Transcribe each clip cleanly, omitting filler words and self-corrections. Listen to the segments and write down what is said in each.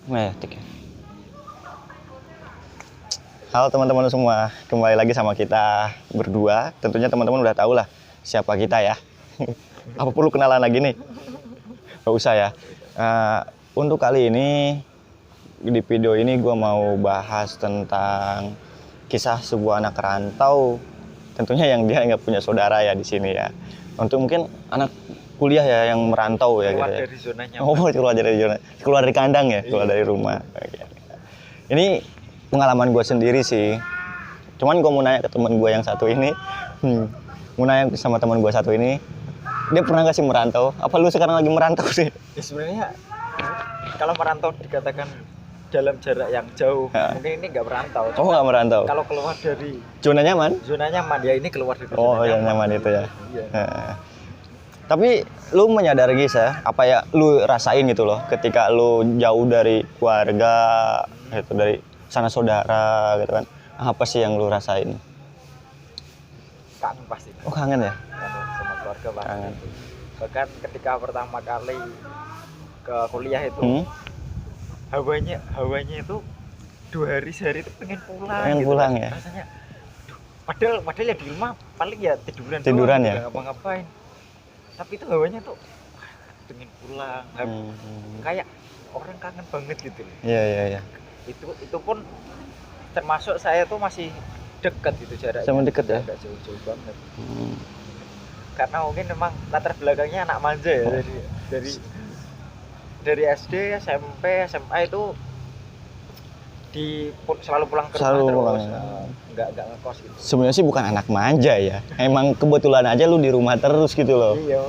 Nah, tik ya. Halo teman-teman semua, kembali lagi sama kita berdua. Tentunya teman-teman udah tahu lah siapa kita ya. Apa perlu kenalan lagi nih? Gak usah ya. Untuk kali ini, di video ini gue mau bahas tentang kisah sebuah anak rantau. Tentunya yang dia nggak punya saudara ya di sini ya. Untuk mungkin anak kuliah ya yang merantau ya. Keluar gitu ya. dari zona nyaman. Oh, keluar dari kandang ya, keluar dari rumah. Oke. Ini pengalaman gue sendiri sih. Cuman gue mau nanya ke teman gue yang satu ini, mau nanya sama teman gue satu ini, dia pernah nggak sih merantau? Apa lu sekarang lagi merantau sih? Ya sebenarnya kalau merantau dikatakan dalam jarak yang jauh, mungkin ini nggak merantau. Oh, nggak merantau. Kalau keluar dari Zona nyaman? zona nyaman, ya ini keluar dari Oh, zona yang nyaman itu ya. Iya. Tapi lu menyadari Gisa, apa ya lu rasain gitu loh ketika lu jauh dari keluarga gitu, dari sana saudara gitu kan. Apa sih yang lu rasain? Kangen pasti. Oh, kangen ya? Kangen sama keluarga pasti. Kangen. Bahkan ketika pertama kali ke kuliah itu, hawanya itu 2 hari sehari itu pengen pulang. Pengen gitu pulang kan. ya? Rasanya, padahal ya di rumah paling ya tiduran Tiduran doang, ya? nggak ngapa-ngapain. Tapi itu hawanya tuh pengen pulang, kayak orang kangen banget gitu loh. Iya. Itu pun termasuk saya tuh masih dekat gitu jaraknya. Sama deket ya? Nggak jauh-jauh banget. Karena mungkin memang latar belakangnya anak manja ya, dari SD, SMP, SMA itu selalu pulang ke Selalu rumah pulang. terus. Nggak ngekos gitu. Sebenarnya sih bukan anak manja ya. Emang kebetulan aja lu di rumah terus gitu loh. Iya.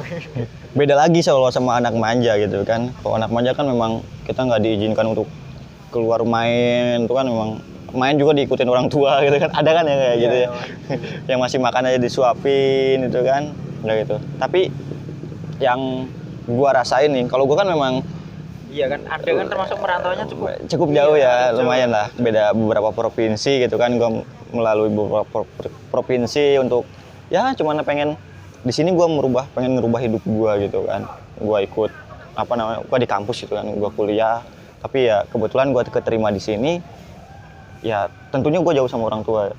Beda lagi kalau sama anak manja gitu kan. Kalau anak manja kan memang kita nggak diizinkan untuk keluar main, itu kan memang main juga diikutin orang tua gitu kan. Ada kan ya kayak gitu ya. Yang masih makan aja disuapin itu kan. Kayak gitu. Tapi yang gua rasain nih, kalau gua kan memang Iya kan, Anda kan termasuk merantaunya cukup jauh ya, lumayan lah. Beda beberapa provinsi gitu kan. Gua melalui beberapa provinsi untuk ya cuman pengen di sini gua pengen ngerubah hidup gua gitu kan. Gua ikut gua di kampus gitu kan, gua kuliah. Tapi ya kebetulan gua keterima di sini. Ya tentunya gua jauh sama orang tua.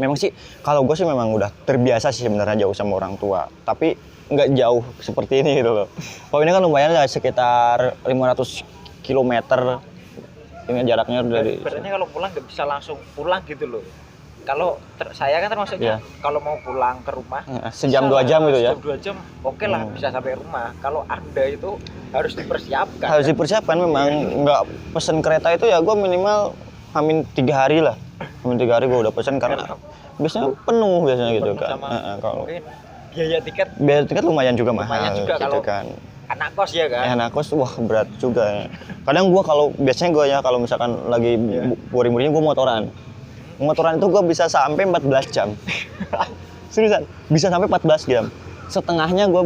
Memang sih kalau gue sih memang udah terbiasa sih sebenarnya jauh sama orang tua. Tapi nggak jauh seperti ini gitu loh. Kalau ini kan lumayan ya sekitar 500 km. Ini jaraknya dari. Berarti kalau pulang nggak bisa langsung pulang gitu loh. Kalau saya kan termasuknya kalau mau pulang ke rumah sejam 2 jam gitu ya. Sejam 2 jam oke lah bisa sampai rumah. Kalau Anda itu harus dipersiapkan. Harus dipersiapkan memang. Nggak pesen kereta itu ya gue minimal hamin 3 hari lah. Hamin 3 hari gue udah pesen karena biasanya penuh biasanya gitu kan. Kalau mungkin biaya tiket lumayan juga mahal. Lumayan juga gitu kalau kan. Anak kos ya kan. Anak kos wah berat juga ya. Kadang gue biasanya gue ya kalau misalkan lagi boring-boringnya gue motoran. Motoran itu gue bisa sampai 14 jam. Seriusan, bisa sampai 14 jam. Setengahnya gue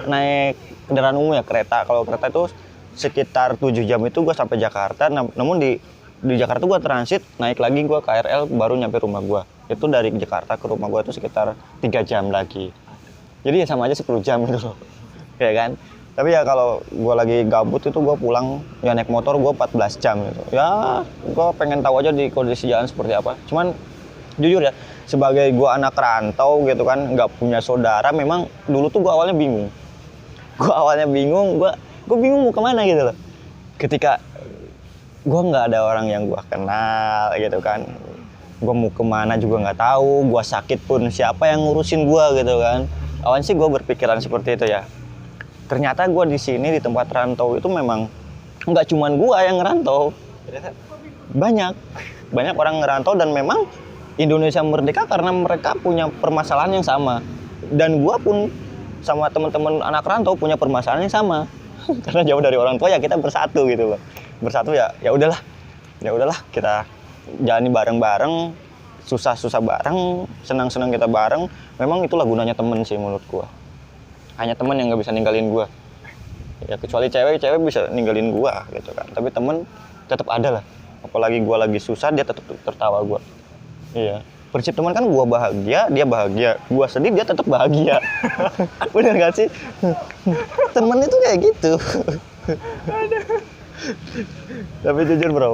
naik kendaraan umum ya, kereta. Kalau kereta itu sekitar 7 jam itu gue sampai Jakarta. Namun di Jakarta gue transit, naik lagi gue KRL baru nyampe rumah gue. Itu dari Jakarta ke rumah gue itu sekitar 3 jam lagi. Jadi ya sama aja 10 jam gitu loh. Kayak kan? Tapi ya kalau gue lagi gabut itu gue pulang ya naik motor gue 14 jam gitu. Ya gue pengen tahu aja di kondisi jalan seperti apa. Cuman jujur ya, sebagai gue anak rantau gitu kan, nggak punya saudara, memang dulu tuh gue awalnya bingung. Gue bingung mau kemana gitu loh. Ketika gue nggak ada orang yang gue kenal gitu kan, gue mau kemana juga nggak tahu. Gue sakit pun siapa yang ngurusin gue gitu kan. Awalnya sih gue berpikiran seperti itu ya. Ternyata gue di sini di tempat rantau itu memang nggak cuman gue yang ngerantau, banyak orang ngerantau dan memang Indonesia merdeka karena mereka punya permasalahan yang sama. Dan gue pun sama teman-teman anak rantau punya permasalahan yang sama. Karena jauh dari orang tua ya kita bersatu gitu loh. Bersatu ya udahlah kita jalani bareng-bareng, susah-susah bareng, senang-senang kita bareng. Memang itulah gunanya temen sih menurut gue. Hanya temen yang nggak bisa ninggalin gue. Ya kecuali cewek bisa ninggalin gue gitu kan. Tapi temen tetap ada lah. Apalagi gue lagi susah dia tetap tertawa gue. Iya. Prinsip teman kan gue bahagia, dia bahagia. Gue sedih, dia tetap bahagia. Bener gak sih? Temen itu kayak gitu. Tapi jujur bro,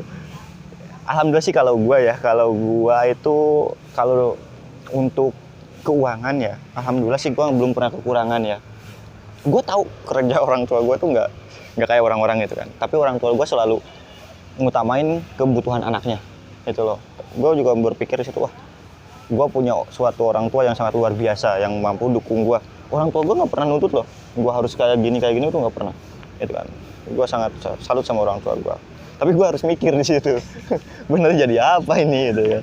alhamdulillah sih kalau gua itu kalau untuk keuangan ya, alhamdulillah sih gua belum pernah kekurangan ya. Gua tahu kerja orang tua gua tuh nggak kayak orang-orang gitu kan. Tapi orang tua gua selalu ngutamain kebutuhan anaknya, gitu loh. Gua juga berpikir di situ, wah, gua punya suatu orang tua yang sangat luar biasa, yang mampu dukung gua. Orang tua gua nggak pernah nuntut loh, gua harus kayak gini tuh nggak pernah, gitu kan. Gua sangat salut sama orang tua gua. Tapi gua harus mikir di situ, bener jadi apa ini gitu ya.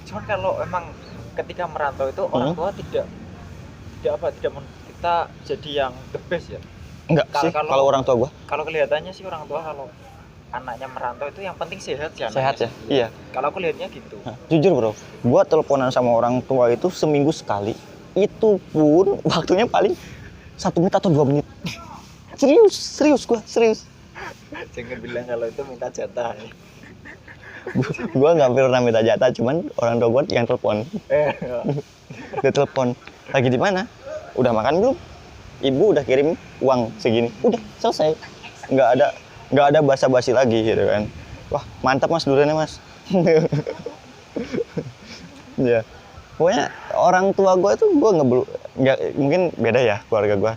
Cuman kalau emang ketika merantau itu orang tua tidak kita jadi yang the best ya. Enggak sih kalau orang tua gua. Kalau kelihatannya sih orang tua kalau anaknya merantau itu yang penting sehat ya. Sehat ya? Iya. Kalau aku lihatnya gitu. Nah, jujur bro, gua teleponan sama orang tua itu seminggu sekali. Itu pun waktunya paling 1 menit atau 2 menit. Serius gua. Jangan bilang kalau itu minta jatah. Gua nggak pernah minta jatah, cuman orang tua gua yang telepon. Dia telepon, lagi di mana? Udah makan belum? Ibu udah kirim uang segini. Udah selesai. Nggak ada basa-basi lagi gitu kan. Wah mantap mas duriannya mas. Ya, pokoknya orang tua gue tuh gue nggak mungkin beda ya keluarga gue.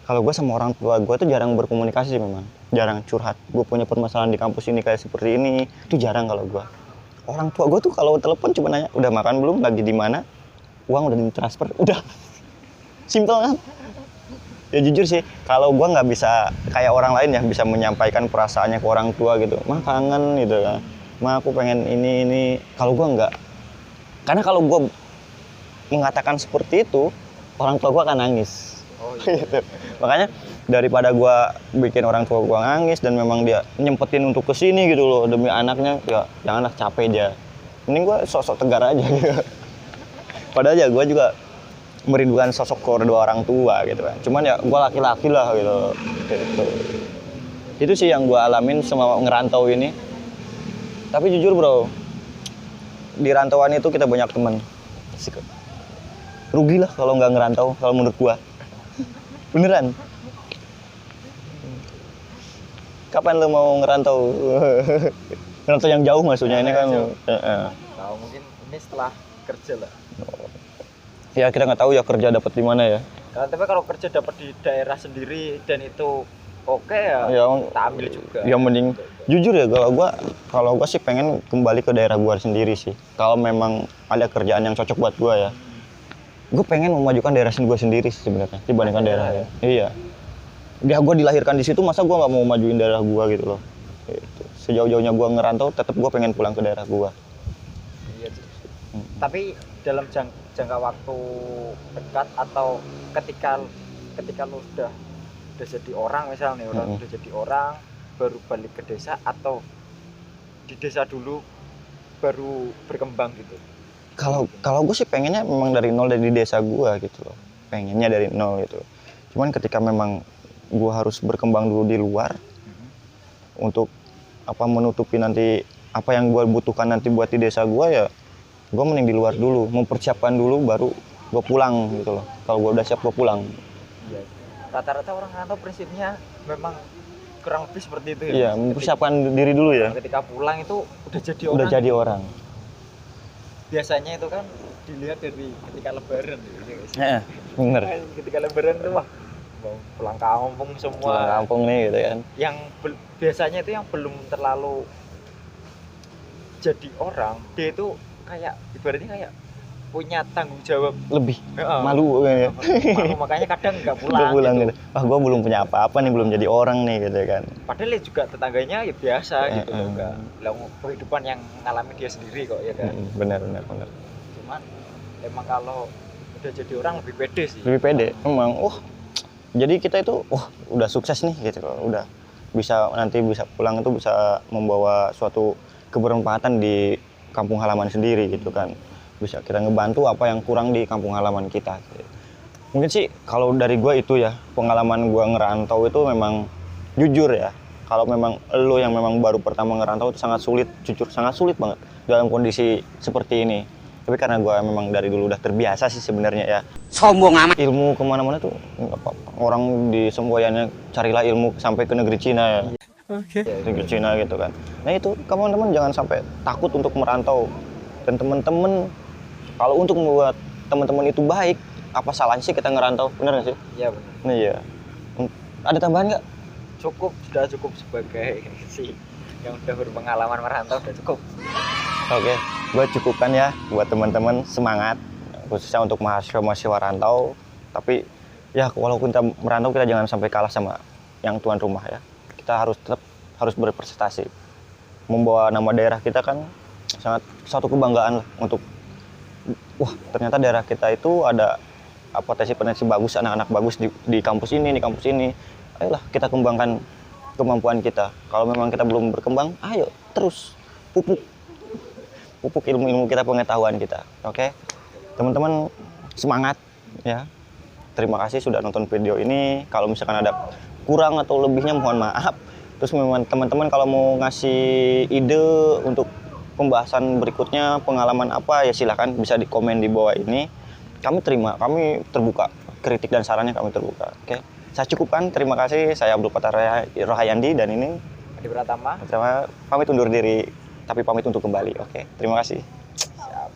Kalau gue sama orang tua gue tuh jarang berkomunikasi sih memang, jarang curhat. Gue punya permasalahan di kampus ini kayak seperti ini, itu jarang kalau gue. Orang tua gue tuh kalau telepon cuma nanya, udah makan belum, lagi di mana, uang udah ditransfer, udah. Simpel kan? Ya jujur sih, kalau gue nggak bisa kayak orang lain ya, bisa menyampaikan perasaannya ke orang tua gitu. Mah kangen gitu kan, mah aku pengen ini. Kalau gue nggak, karena kalau gue mengatakan seperti itu, orang tua gue akan nangis. Oh iya. Gitu. Makanya daripada gue bikin orang tua gue nangis dan memang dia nyempetin untuk kesini gitu loh demi anaknya, ya janganlah capek dia. Mending gue sosok tegar aja gitu. Padahal ya gue juga merindukan sosok kedua orang tua gitu kan. Cuman ya gue laki-laki lah gitu. Itu sih yang gue alamin selama ngerantau ini. Tapi jujur bro, di rantauan itu kita banyak teman. Rugi lah kalau nggak ngerantau, kalau menurut gue. Beneran. Kapan lo mau ngerantau? Ngerantau yang jauh maksudnya ini kan. Tahu mungkin ini setelah kerja lah. Ya kita nggak tahu ya kerja dapat di mana ya. Tapi kalau kerja dapat di daerah sendiri dan itu oke ya, kita ambil juga. Ya mending jujur ya kalau gua sih pengen kembali ke daerah gua sendiri sih. Kalau memang ada kerjaan yang cocok buat gua ya. Gue pengen memajukan daerah gua sendiri sih sebenarnya dibandingkan daerah ya. Iya. Dia gua dilahirkan di situ, masa gua nggak mau majuin daerah gua gitu loh. Gitu. Sejauh-jauhnya gua ngerantau, tetap gua pengen pulang ke daerah gua. Iya. Tapi dalam jangka waktu dekat atau ketika lu udah jadi orang misalnya udah jadi orang baru balik ke desa atau di desa dulu baru berkembang gitu. Kalau gue sih pengennya memang dari nol dari desa gue gitu loh, pengennya dari nol gitu. Cuman ketika memang gue harus berkembang dulu di luar untuk menutupi nanti apa yang gue butuhkan nanti buat di desa gue ya, gue mending di luar dulu, mempersiapkan dulu baru gue pulang gitu loh. Kalau gue udah siap gue pulang. Iya. Rata-rata orang rantau prinsipnya memang kurang lebih seperti itu ya. Iya, mempersiapkan diri dulu ya. Ketika pulang itu udah jadi orang. Udah jadi orang. Biasanya itu kan dilihat dari ketika lebaran gitu. Iya, bener. Ketika lebaran tuh wah mau pulang kampung semua. Pulang kampung nih gitu kan. Yang biasanya itu yang belum terlalu jadi orang, dia itu kayak ibaratnya kayak punya tanggung jawab lebih malu ya. Malu, makanya kadang nggak pulang gitu. Wah gue belum punya apa-apa nih, belum jadi orang nih gitu kan. Padahal ya juga tetangganya ya biasa gitu loh, nggak kehidupan yang ngalami dia sendiri kok ya kan. Benar. Cuman emang kalau udah jadi orang lebih pede sih. Lebih pede emang. Jadi kita itu udah sukses nih gitu loh. Udah nanti bisa pulang itu bisa membawa suatu kebermanfaatan di kampung halaman sendiri gitu kan. Bisa kita ngebantu apa yang kurang di kampung halaman kita. Mungkin sih kalau dari gue itu ya, pengalaman gue ngerantau itu memang jujur ya. Kalau memang lo yang memang baru pertama ngerantau itu sangat sulit, jujur sangat sulit banget dalam kondisi seperti ini. Tapi karena gue memang dari dulu udah terbiasa sih sebenarnya ya. Sombong amat. Ilmu kemana-mana tuh nggak apa-apa. Orang di semboyannya carilah ilmu sampai ke negeri Cina ya. Oke. ke Cina gitu kan. Nah itu teman-teman jangan sampai takut untuk merantau. Dan teman-teman kalau untuk membuat teman-teman itu baik, apa salahnya sih kita ngerantau? Bener nggak sih? Iya benar. Nah iya. Ada tambahan nggak? Sudah cukup sebagai si yang udah berpengalaman merantau, udah cukup. Oke, gue cukupkan ya buat teman-teman, semangat khususnya untuk mahasiswa rantau. Tapi ya walaupun kita merantau, kita jangan sampai kalah sama yang tuan rumah ya. Kita harus berprestasi. Membawa nama daerah kita kan sangat satu kebanggaan lah untuk wah ternyata daerah kita itu ada potensi-potensi bagus, anak-anak bagus di kampus ini, Ayolah kita kembangkan kemampuan kita. Kalau memang kita belum berkembang, ayo terus pupuk ilmu-ilmu kita, pengetahuan kita. Oke? Teman-teman semangat ya. Terima kasih sudah nonton video ini. Kalau misalkan ada kurang atau lebihnya mohon maaf. Terus memang teman-teman kalau mau ngasih ide untuk pembahasan berikutnya, pengalaman apa ya silahkan bisa di komen di bawah ini. Kami terima, kami terbuka. Kritik dan sarannya kami terbuka. Oke? Saya cukupkan. Terima kasih. Saya Abdul Fatah Rohayandi dan ini Adi Pratama. Pamit undur diri, tapi pamit untuk kembali. Oke? Terima kasih. Siap.